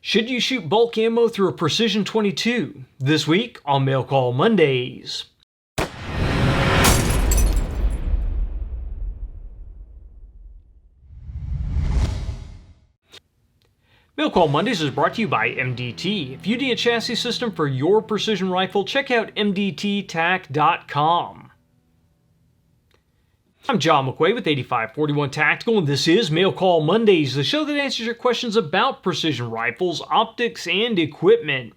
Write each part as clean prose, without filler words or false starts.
Should you shoot bulk ammo through a Precision 22? This week on Mail Call Mondays. Mail Call Mondays is brought to you by MDT. If you need a chassis system for your precision rifle, check out mdttac.com. I'm John McQuay with 8541 Tactical, and this is Mail Call Mondays, the show that answers your questions about precision rifles, optics, and equipment.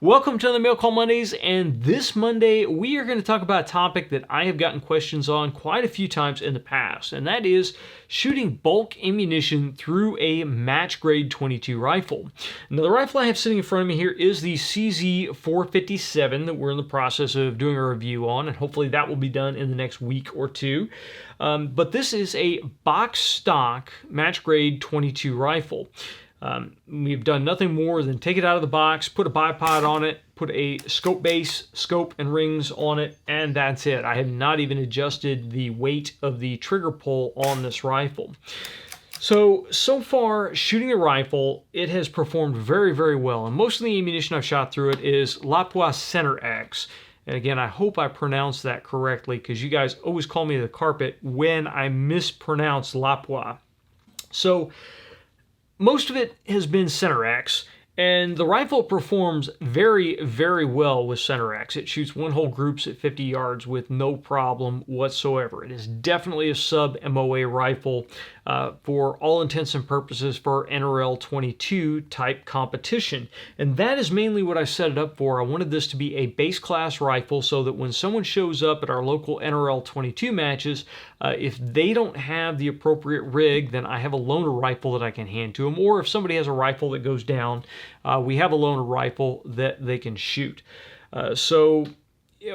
Welcome to the Mail Call Mondays, and this Monday we are going to talk about a topic that I have gotten questions on quite a few times in the past, and that is shooting bulk ammunition through a match grade 22 rifle. Now, the rifle I have sitting in front of me here is the CZ457 that we're in the process of doing a review on, and hopefully that will be done in the next week or two. But this is a box stock match grade 22 rifle. We've done nothing more than take it out of the box, put a bipod on it, put a scope base, scope and rings on it, and that's it. I have not even adjusted the weight of the trigger pull on this rifle. So far, shooting the rifle, it has performed very, very well. And most of the ammunition I've shot through it is Lapua Center X. And again, I hope I pronounced that correctly, because you guys always call me the carpet when I mispronounce Lapua. So most of it has been Center X, and the rifle performs very, very well with Center X. It shoots one-hole groups at 50 yards with no problem whatsoever. It is definitely a sub-MOA rifle for all intents and purposes for NRL 22 type competition. And that is mainly what I set it up for. I wanted this to be a base class rifle so that when someone shows up at our local NRL 22 matches, if they don't have the appropriate rig, then I have a loaner rifle that I can hand to them. Or if somebody has a rifle that goes down, we have a loaner rifle that they can shoot. So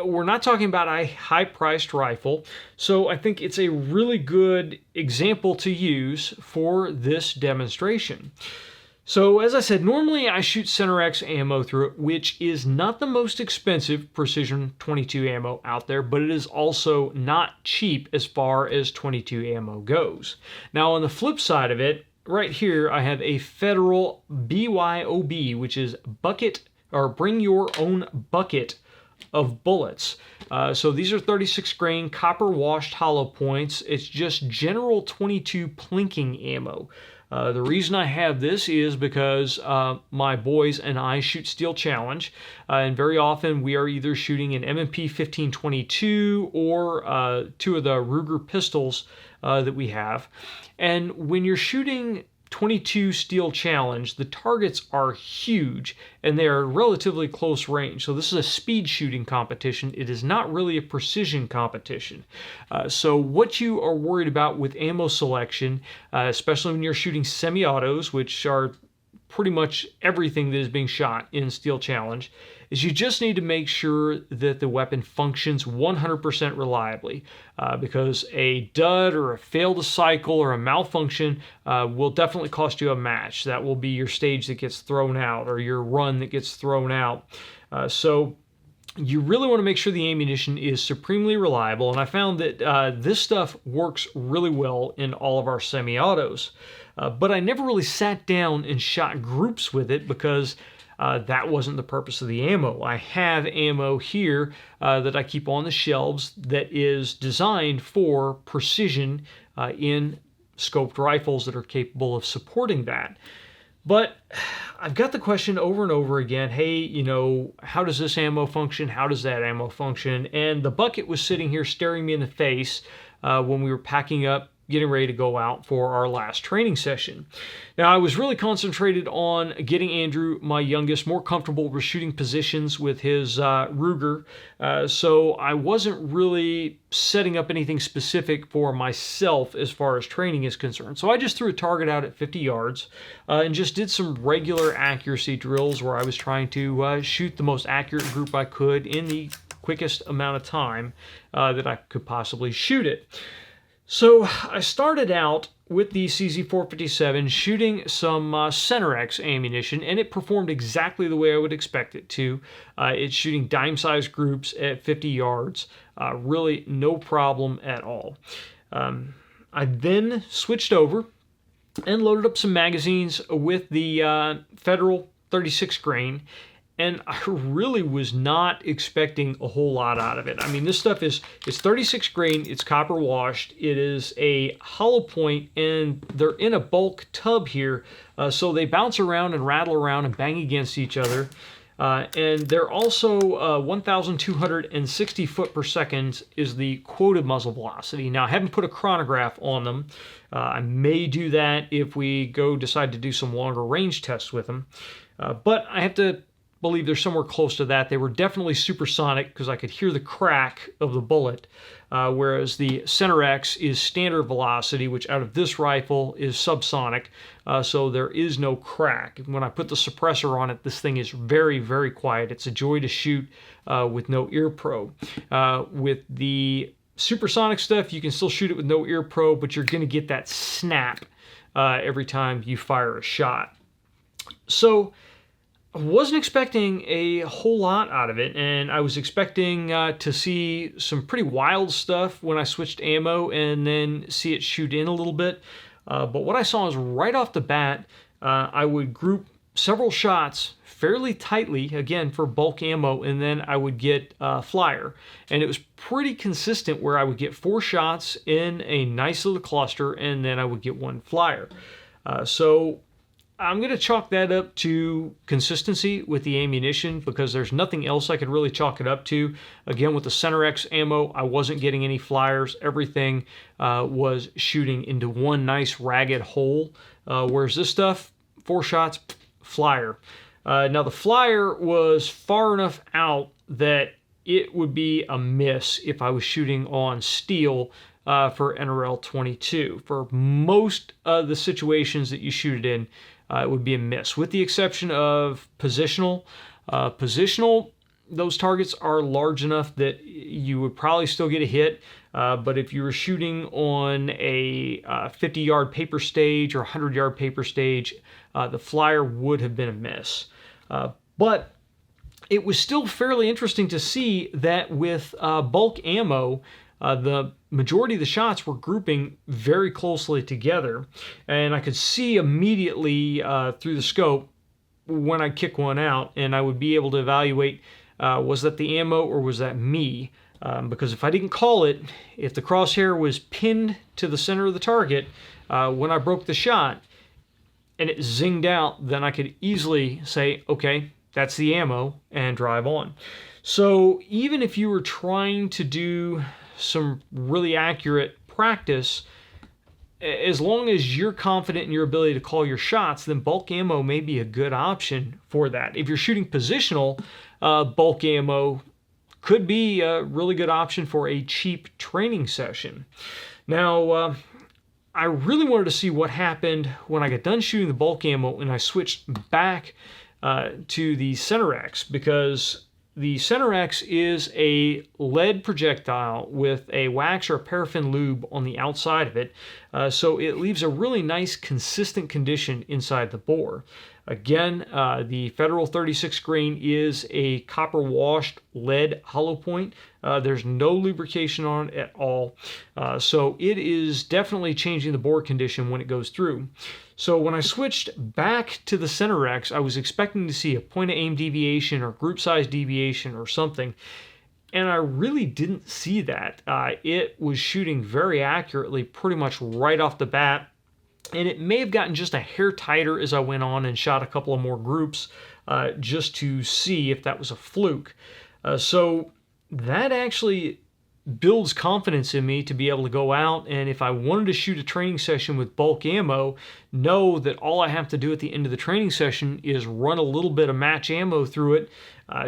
we're not talking about a high-priced rifle, so I think it's a really good example to use for this demonstration. So as I said, normally I shoot Center X ammo through it, which is not the most expensive Precision 22 ammo out there, but it is also not cheap as far as 22 ammo goes. Now on the flip side of it, right here I have a Federal BYOB, which is bucket, or bring your own bucket of bullets. So these are 36 grain copper washed hollow points. It's just general 22 plinking ammo. The reason I have this is because my boys and I shoot Steel Challenge, and very often we are either shooting an M&P 1522 or two of the Ruger pistols that we have. And when you're shooting 22 Steel Challenge, the targets are huge and they are relatively close range. So this is a speed shooting competition. It is not really a precision competition. So what you are worried about with ammo selection, especially when you're shooting semi-autos, which are pretty much everything that is being shot in Steel Challenge, is you just need to make sure that the weapon functions 100% reliably, because a dud or a fail to cycle or a malfunction will definitely cost you a match. That will be your stage that gets thrown out or your run that gets thrown out. So you really want to make sure the ammunition is supremely reliable, and I found that this stuff works really well in all of our semi-autos. But I never really sat down and shot groups with it because that wasn't the purpose of the ammo. I have ammo here that I keep on the shelves that is designed for precision in scoped rifles that are capable of supporting that. But I've got the question over and over again, hey, you know, how does this ammo function? How does that ammo function? And the bucket was sitting here staring me in the face when we were packing up, getting ready to go out for our last training session. Now, I was really concentrated on getting Andrew, my youngest, more comfortable with shooting positions with his Ruger, so I wasn't really setting up anything specific for myself as far as training is concerned. So I just threw a target out at 50 yards and just did some regular accuracy drills where I was trying to shoot the most accurate group I could in the quickest amount of time that I could possibly shoot it. So I started out with the CZ457 shooting some Center X ammunition, and it performed exactly the way I would expect it to. It's shooting dime-sized groups at 50 yards, really no problem at all. I then switched over and loaded up some magazines with the Federal 36 grain. And I really was not expecting a whole lot out of it. I mean, this stuff is 36 grain, it's copper washed, it is a hollow point, and they're in a bulk tub here, so they bounce around and rattle around and bang against each other. And they're also 1,260 foot per second is the quoted muzzle velocity. Now, I haven't put a chronograph on them. I may do that if we decide to do some longer range tests with them. But I have to believe they're somewhere close to that. They were definitely supersonic because I could hear the crack of the bullet, whereas the Center X is standard velocity, which out of this rifle is subsonic, so there is no crack. When I put the suppressor on it, this thing is very, very quiet. It's a joy to shoot with no ear probe. With the supersonic stuff, you can still shoot it with no ear probe, but you're going to get that snap every time you fire a shot. So I wasn't expecting a whole lot out of it, and I was expecting to see some pretty wild stuff when I switched ammo and then see it shoot in a little bit. But what I saw is right off the bat, I would group several shots fairly tightly, again, for bulk ammo, and then I would get flyer. And it was pretty consistent where I would get 4 shots in a nice little cluster, and then I would get 1 flyer. So I'm going to chalk that up to consistency with the ammunition because there's nothing else I could really chalk it up to. Again, with the Center X ammo, I wasn't getting any flyers. Everything was shooting into one nice ragged hole, whereas this stuff, 4 shots, flyer. Now, the flyer was far enough out that it would be a miss if I was shooting on steel for NRL 22. For most of the situations that you shoot it in, it would be a miss, with the exception of positional. Positional, those targets are large enough that you would probably still get a hit, but if you were shooting on a 50-yard paper stage or 100-yard paper stage, the flyer would have been a miss. But it was still fairly interesting to see that with bulk ammo, the majority of the shots were grouping very closely together, and I could see immediately through the scope when I kick one out, and I would be able to evaluate was that the ammo or was that me, because if I didn't call it, if the crosshair was pinned to the center of the target when I broke the shot and it zinged out, then I could easily say, okay, that's the ammo, and drive on. So even if you were trying to do some really accurate practice, as long as you're confident in your ability to call your shots, then bulk ammo may be a good option for that. If you're shooting positional, bulk ammo could be a really good option for a cheap training session. Now, I really wanted to see what happened when I got done shooting the bulk ammo and I switched back to the Center X, because the Center X is a lead projectile with a wax or a paraffin lube on the outside of it, so it leaves a really nice consistent condition inside the bore. Again, the Federal 36 grain is a copper washed lead hollow point. There's no lubrication on it at all, so it is definitely changing the bore condition when it goes through. So when I switched back to the Center X, I was expecting to see a point of aim deviation or group size deviation or something, and I really didn't see that. It was shooting very accurately pretty much right off the bat, and it may have gotten just a hair tighter as I went on and shot a couple of more groups just to see if that was a fluke. So that actually builds confidence in me to be able to go out, and if I wanted to shoot a training session with bulk ammo, know that all I have to do at the end of the training session is run a little bit of match ammo through it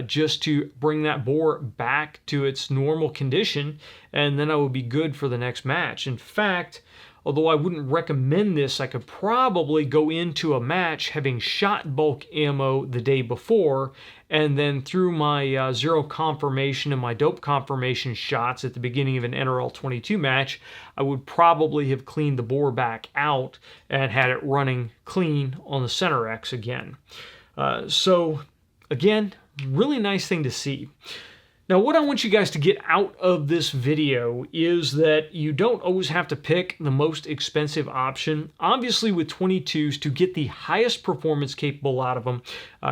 just to bring that bore back to its normal condition, and then I would be good for the next match. In fact, although I wouldn't recommend this, I could probably go into a match having shot bulk ammo the day before, and then through my zero confirmation and my dope confirmation shots at the beginning of an NRL 22 match, I would probably have cleaned the bore back out and had it running clean on the Center X again. So again, really nice thing to see. Now, what I want you guys to get out of this video is that you don't always have to pick the most expensive option. Obviously, with 22s, to get the highest performance capable out of them,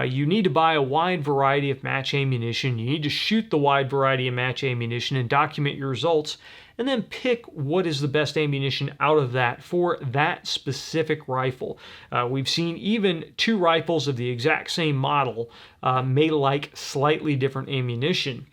you need to buy a wide variety of match ammunition. You need to shoot the wide variety of match ammunition and document your results, and then pick what is the best ammunition out of that for that specific rifle. We've seen even two rifles of the exact same model may like slightly different ammunition.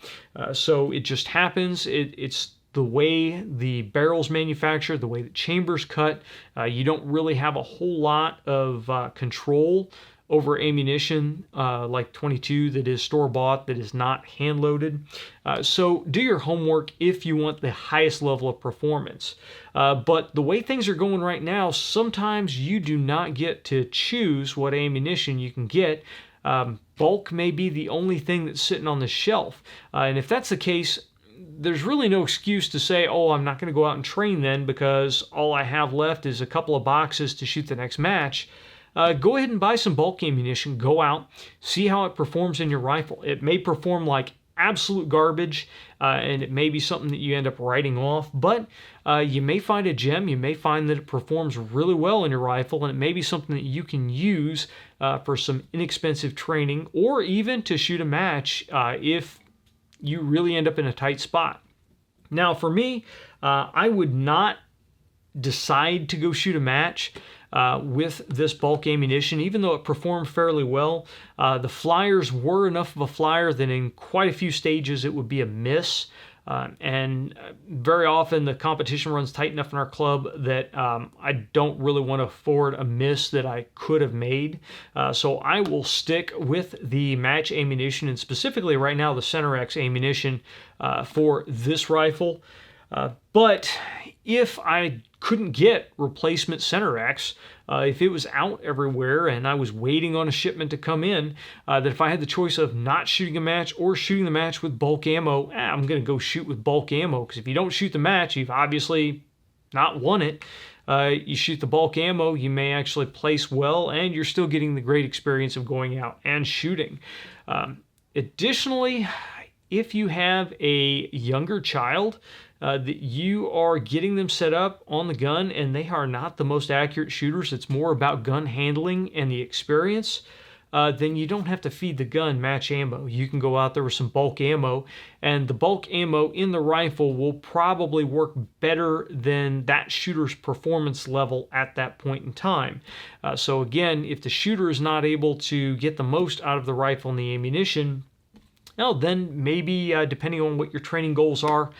So it just happens. It's the way the barrel's manufactured, the way the chamber's cut. You don't really have a whole lot of control over ammunition like 22 that is store-bought, that is not hand-loaded. So do your homework if you want the highest level of performance. But the way things are going right now, sometimes you do not get to choose what ammunition you can get. Bulk may be the only thing that's sitting on the shelf. And if that's the case, there's really no excuse to say, oh, I'm not going to go out and train then because all I have left is a couple of boxes to shoot the next match. Go ahead and buy some bulk ammunition. Go out, see how it performs in your rifle. It may perform like absolute garbage, and it may be something that you end up writing off, but you may find a gem. You may find that it performs really well in your rifle, and it may be something that you can use for some inexpensive training, or even to shoot a match if you really end up in a tight spot. Now, for me, I would not decide to go shoot a match with this bulk ammunition, even though it performed fairly well. The flyers were enough of a flyer that in quite a few stages it would be a miss. And very often the competition runs tight enough in our club that I don't really want to afford a miss that I could have made. So I will stick with the match ammunition, and specifically right now the Center X ammunition for this rifle. But if I couldn't get replacement Center X, if it was out everywhere and I was waiting on a shipment to come in, that if I had the choice of not shooting a match or shooting the match with bulk ammo, I'm going to go shoot with bulk ammo, because if you don't shoot the match, you've obviously not won it. You shoot the bulk ammo, you may actually place well, and you're still getting the great experience of going out and shooting. Additionally, if you have a younger child, that you are getting them set up on the gun and they are not the most accurate shooters, it's more about gun handling and the experience, then you don't have to feed the gun match ammo. You can go out there with some bulk ammo, and the bulk ammo in the rifle will probably work better than that shooter's performance level at that point in time. So again, if the shooter is not able to get the most out of the rifle and the ammunition, now, then maybe, depending on what your training goals are,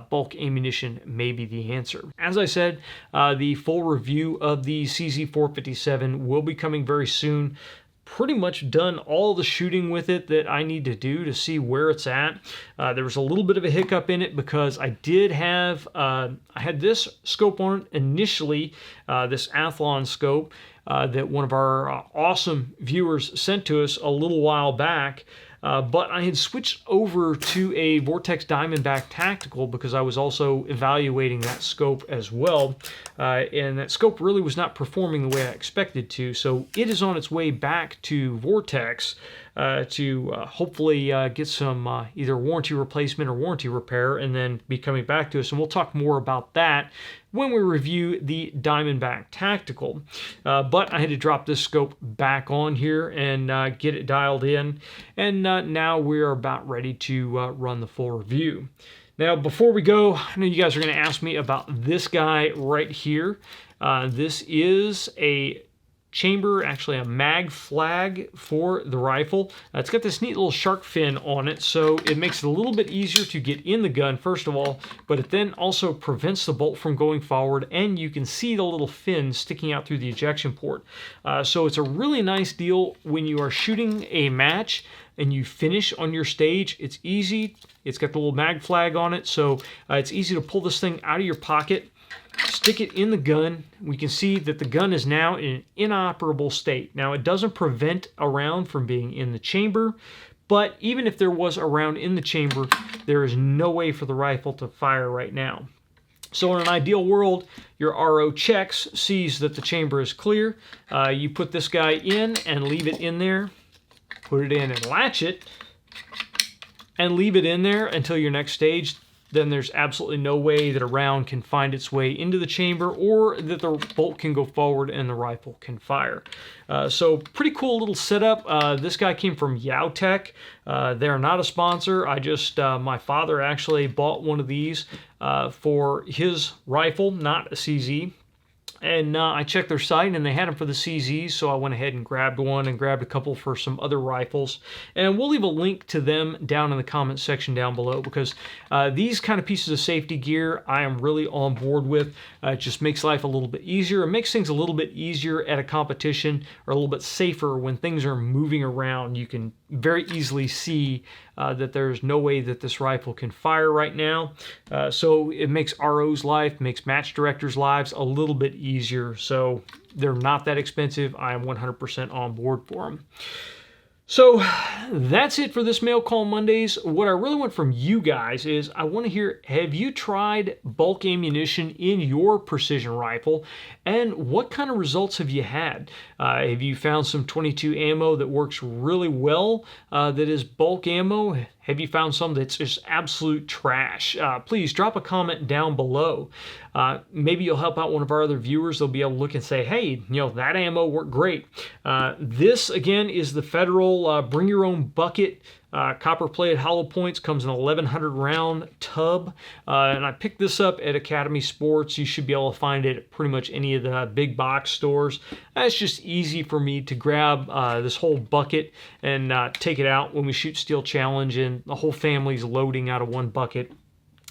bulk ammunition may be the answer. As I said, the full review of the CZ457 will be coming very soon. Pretty much done all the shooting with it that I need to do to see where it's at. There was a little bit of a hiccup in it because I did have, I had this scope on it initially, this Athlon scope that one of our awesome viewers sent to us a little while back. But I had switched over to a Vortex Diamondback Tactical because I was also evaluating that scope as well. And that scope really was not performing the way I expected to. So it is on its way back to Vortex to hopefully get some either warranty replacement or warranty repair, and then be coming back to us. And we'll talk more about that when we review the Diamondback Tactical. But I had to drop this scope back on here and get it dialed in. And now we're about ready to run the full review. Now, before we go, I know you guys are going to ask me about this guy right here. This is a chamber, actually a mag flag for the rifle. It's got this neat little shark fin on it, so it makes it a little bit easier to get in the gun, first of all, but it then also prevents the bolt from going forward, and you can see the little fin sticking out through the ejection port. So it's a really nice deal when you are shooting a match and you finish on your stage. It's easy. It's got the little mag flag on it, so it's easy to pull this thing out of your pocket, stick it in the gun. We can see that the gun is now in an inoperable state. Now, it doesn't prevent a round from being in the chamber, but even if there was a round in the chamber, there is no way for the rifle to fire right now. So in an ideal world, your RO checks, sees that the chamber is clear. You put this guy in and leave it in there. Put it in and latch it. and leave it in there until your next stage, then there's absolutely no way that a round can find its way into the chamber or that the bolt can go forward and the rifle can fire. So pretty cool little setup. This guy came from Yautech. They're not a sponsor. My father actually bought one of these for his rifle, not a CZ. And I checked their site and they had them for the CZs, so I went ahead and grabbed one and grabbed a couple for some other rifles. And we'll leave a link to them down in the comment section down below, because these kind of pieces of safety gear I am really on board with. It just makes life a little bit easier. It makes things a little bit easier at a competition, or a little bit safer when things are moving around. You can very easily see that there's no way that this rifle can fire right now. So it makes RO's life, makes match directors' lives a little bit easier. So they're not that expensive. I am 100% on board for them. So that's it for this Mail Call Mondays. What I really want from you guys is I want to hear, have you tried bulk ammunition in your precision rifle? And what kind of results have you had? Have you found some .22 ammo that works really well that is bulk ammo? Have you found some that's just absolute trash? Please drop a comment down below. Maybe you'll help out one of our other viewers. They'll be able to look and say, hey, that ammo worked great. This, again, is the Federal Bring Your Own Bucket copper-plated hollow points. Comes in a 1,100 round tub. And I picked this up at Academy Sports. You should be able to find it at pretty much any of the big box stores. It's just easy for me to grab this whole bucket and take it out when we shoot Steel Challenge, and the whole family's loading out of one bucket.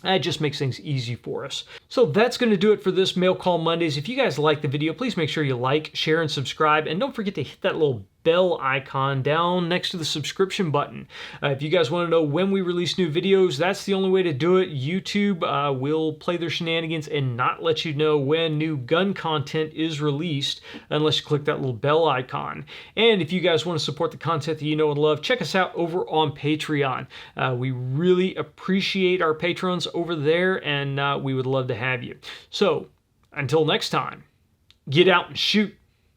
It just makes things easy for us. So that's going to do it for this Mail Call Mondays. If you guys like the video, please make sure you like, share, and subscribe. And don't forget to hit that little bell icon down next to the subscription button. If you guys want to know when we release new videos, that's the only way to do it. YouTube will play their shenanigans and not let you know when new gun content is released unless you click that little bell icon. And if you guys want to support the content that you know and love, check us out over on Patreon. We really appreciate our patrons over there, and we would love to have you. So until next time, get out and shoot.